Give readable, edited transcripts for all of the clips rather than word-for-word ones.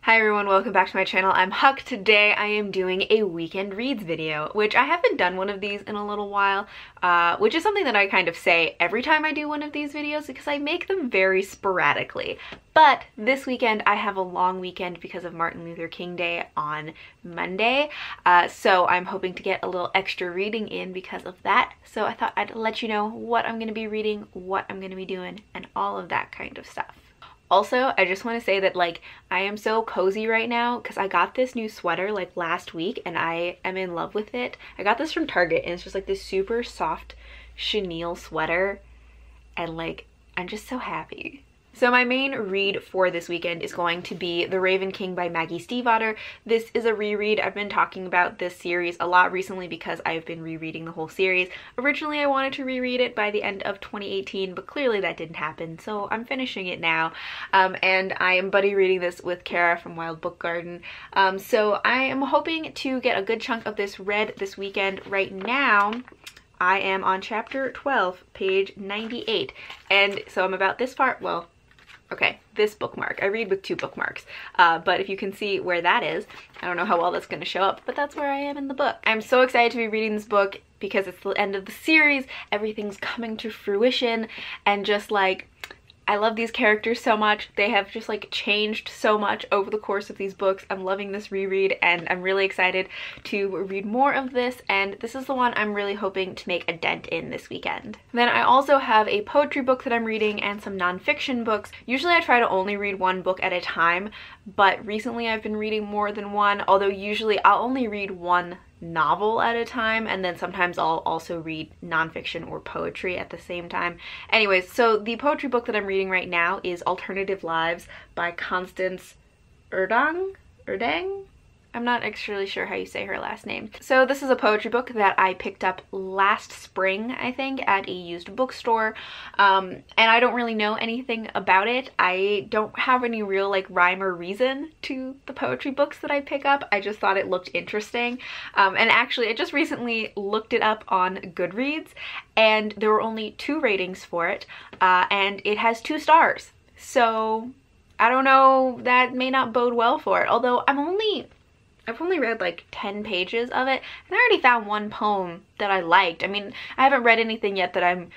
Hi everyone, welcome back to my channel. I'm Huck. Today I am doing a weekend reads video, which I haven't done one of these in a little while, which is something that I kind of say every time I do one of these videos because I make them very sporadically. But this weekend I have a long weekend because of Martin Luther King Day on Monday, so I'm hoping to get a little extra reading in because of that. So I thought I'd let you know what I'm going to be reading, what I'm going to be doing, and all of that kind of stuff. Also, I just want to say that I am so cozy right now because I got this new sweater last week and I am in love with it. I got this from Target and it's just this super soft chenille sweater and I'm just so happy. So my main read for this weekend is going to be The Raven King by Maggie Stiefvater. This is a reread. I've been talking about this series a lot recently because I've been rereading the whole series. Originally I wanted to reread it by the end of 2018, but clearly that didn't happen, so I'm finishing it now. And I am buddy reading this with Kara from Wild Book Garden. So I am hoping to get a good chunk of this read this weekend. Right now I am on chapter 12, page 98, and so I'm about this far. Well, okay, this bookmark. I read with two bookmarks, but if you can see where that is, I don't know how well that's going to show up, but that's where I am in the book. I'm so excited to be reading this book because it's the end of the series, everything's coming to fruition, and just I love these characters so much. They have just changed so much over the course of these books. I'm loving this reread and I'm really excited to read more of this, and this is the one I'm really hoping to make a dent in this weekend. Then I also have a poetry book that I'm reading and some nonfiction books. Usually I try to only read one book at a time, but recently I've been reading more than one, although usually I'll only read one novel at a time, and then sometimes I'll also read nonfiction or poetry at the same time. Anyways, so the poetry book that I'm reading right now is Alternative Lives by Constance Erdang? I'm not actually sure how you say her last name. So this is a poetry book that I picked up last spring, I think, at a used bookstore. And I don't really know anything about it. I don't have any real rhyme or reason to the poetry books that I pick up. I just thought it looked interesting. And actually, I just recently looked it up on Goodreads and there were only 2 ratings for it. And it has 2 stars. So I don't know, that may not bode well for it. Although I've only read 10 pages of it, and I already found one poem that I liked. I mean, I haven't read anything yet that I'm,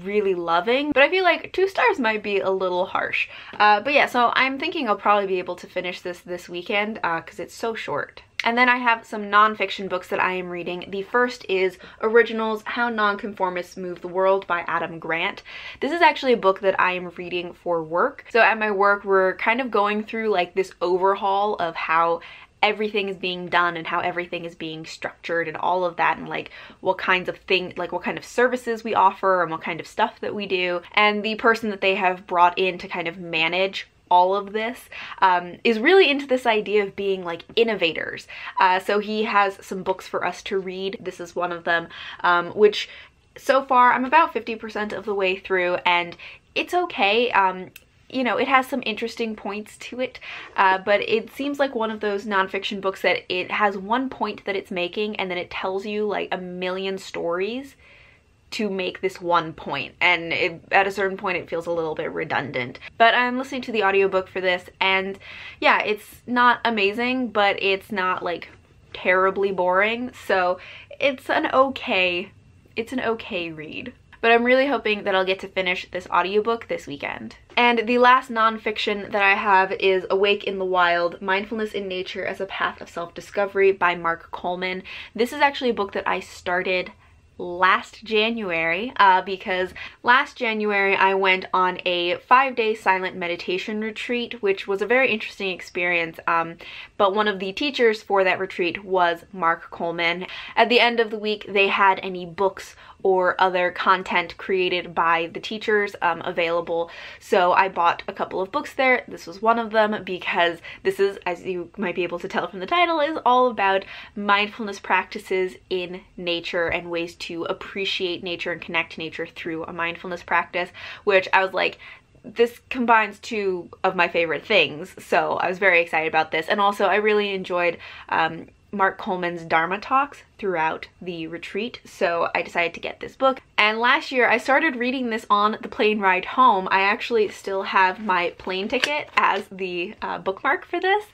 really loving, but I feel 2 stars might be a little harsh. But yeah, so I'm thinking I'll probably be able to finish this weekend because it's so short. And then I have some nonfiction books that I am reading. The first is Originals: How Nonconformists Move the World by Adam Grant. This is actually a book that I am reading for work. So at my work, we're kind of going through this overhaul of how everything is being done and how everything is being structured and all of that, and what kinds of things, what kind of services we offer and what kind of stuff that we do. And the person that they have brought in to kind of manage all of this is really into this idea of being innovators. So he has some books for us to read. This is one of them, which so far I'm about 50% of the way through, and it's okay. It has some interesting points to it, but it seems like one of those nonfiction books that it has one point that it's making and then it tells you a million stories to make this one point, and at a certain point it feels a little bit redundant. But I'm listening to the audiobook for this, and yeah, it's not amazing, but it's not terribly boring, so it's an okay read. But I'm really hoping that I'll get to finish this audiobook this weekend. And the last nonfiction that I have is Awake in the Wild: Mindfulness in Nature as a Path of Self-Discovery by Mark Coleman. This is actually a book that I started last January because last January I went on a 5-day silent meditation retreat, which was a very interesting experience, but one of the teachers for that retreat was Mark Coleman. At the end of the week they had any books or other content created by the teachers available, so I bought a couple of books there. This was one of them because this is, as you might be able to tell from the title, is all about mindfulness practices in nature and ways to appreciate nature and connect to nature through a mindfulness practice, which I was this combines 2 of my favorite things, so I was very excited about this. And also I really enjoyed Mark Coleman's Dharma talks throughout the retreat, so I decided to get this book. And last year I started reading this on the plane ride home. I actually still have my plane ticket as the bookmark for this,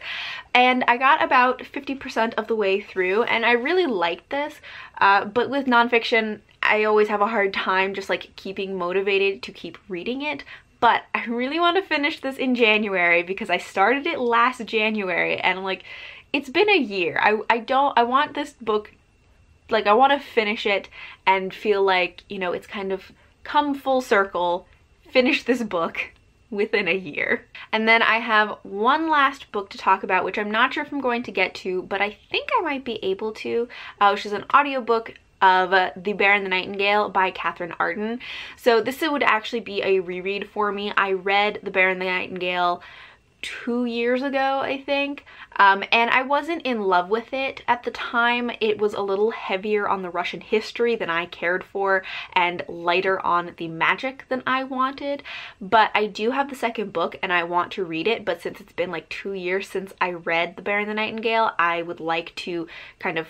and I got about 50% of the way through, and I really liked this, but with nonfiction I always have a hard time just like keeping motivated to keep reading it. But I really want to finish this in January because I started it last January, and I'm like, it's been a year. I want this book, like I want to finish it and feel like, you know, it's kind of come full circle, finish this book within a year. And then I have one last book to talk about, which I'm not sure if I'm going to get to, but I think I might be able to, which is an audiobook of The Bear and the Nightingale by Catherine Arden. So this would actually be a reread for me. I read The Bear and the Nightingale 2 years ago, I think, and I wasn't in love with it at the time. It was a little heavier on the Russian history than I cared for and lighter on the magic than I wanted, but I do have the second book and I want to read it. But since it's been like 2 years since I read The Bear and the Nightingale, I would like to kind of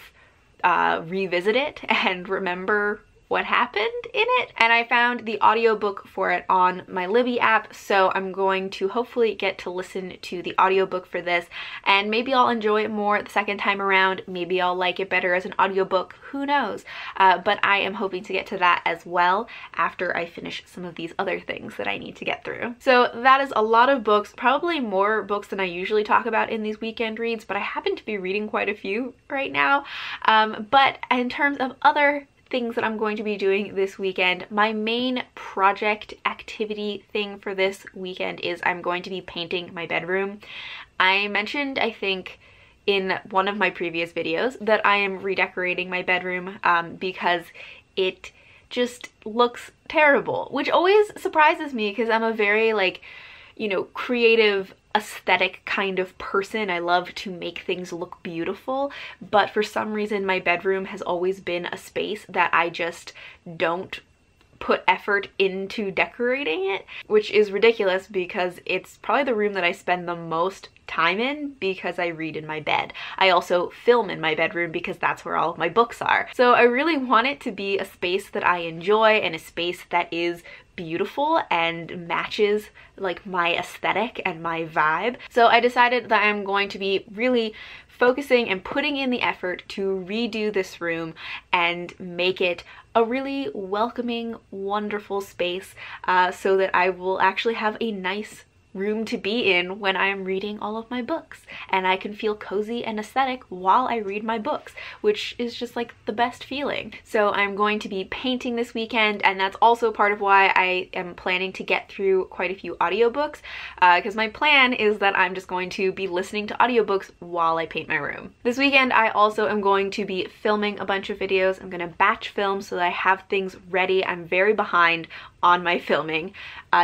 revisit it and remember what happened in it. And I found the audiobook for it on my Libby app, so I'm going to hopefully get to listen to the audiobook for this, and maybe I'll enjoy it more the second time around. Maybe I'll like it better as an audiobook, who knows. But I am hoping to get to that as well after I finish some of these other things that I need to get through. So that is a lot of books, probably more books than I usually talk about in these weekend reads, but I happen to be reading quite a few right now. But in terms of other things that I'm going to be doing this weekend, my main project activity thing for this weekend is I'm going to be painting my bedroom. I mentioned, I think, in one of my previous videos that I am redecorating my bedroom because it just looks terrible, which always surprises me because I'm a very, like, you know, creative, aesthetic kind of person. I love to make things look beautiful, but for some reason my bedroom has always been a space that I just don't put effort into decorating it, which is ridiculous because it's probably the room that I spend the most time in because I read in my bed. I also film in my bedroom because that's where all of my books are. So I really want it to be a space that I enjoy and a space that is beautiful and matches like my aesthetic and my vibe. So I decided that I'm going to be really focusing and putting in the effort to redo this room and make it a really welcoming, wonderful space so that I will actually have a nice room to be in when I am reading all of my books, and I can feel cozy and aesthetic while I read my books, which is just like the best feeling. So I'm going to be painting this weekend, and that's also part of why I am planning to get through quite a few audiobooks, because my plan is that I'm just going to be listening to audiobooks while I paint my room. This weekend I also am going to be filming a bunch of videos. I'm going to batch film so that I have things ready. I'm very behind on my filming.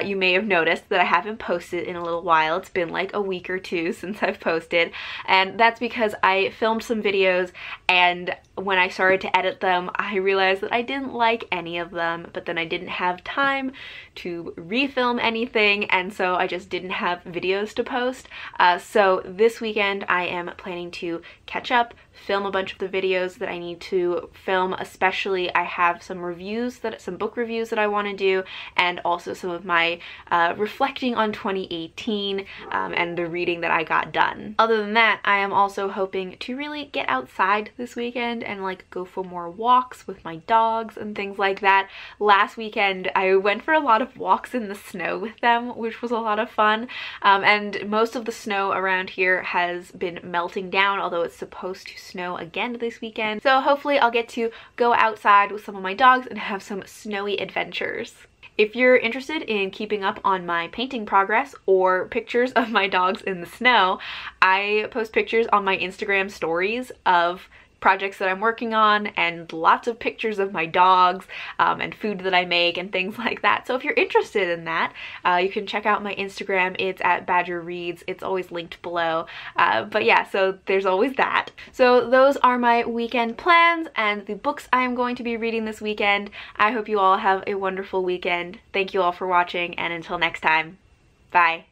You may have noticed that I haven't posted in a little while. It's been like a week or two since I've posted, and that's because I filmed some videos, and when I started to edit them I realized that I didn't like any of them, but then I didn't have time to refilm anything, and so I just didn't have videos to post. So this weekend I am planning to catch up, film a bunch of the videos that I need to film, especially I have some book reviews that I want to do, and also some of my reflecting on 2018 and the reading that I got done. Other than that, I am also hoping to really get outside this weekend and like go for more walks with my dogs and things like that. Last weekend I went for a lot of walks in the snow with them, which was a lot of fun, and most of the snow around here has been melting down, although it's supposed to snow again this weekend. So hopefully I'll get to go outside with some of my dogs and have some snowy adventures. If you're interested in keeping up on my painting progress or pictures of my dogs in the snow, I post pictures on my Instagram stories of projects that I'm working on, and lots of pictures of my dogs and food that I make and things like that. So if you're interested in that, you can check out my Instagram. It's at Badger Reads. It's always linked below. But yeah, so there's always that. So those are my weekend plans and the books I am going to be reading this weekend. I hope you all have a wonderful weekend. Thank you all for watching, and until next time, bye.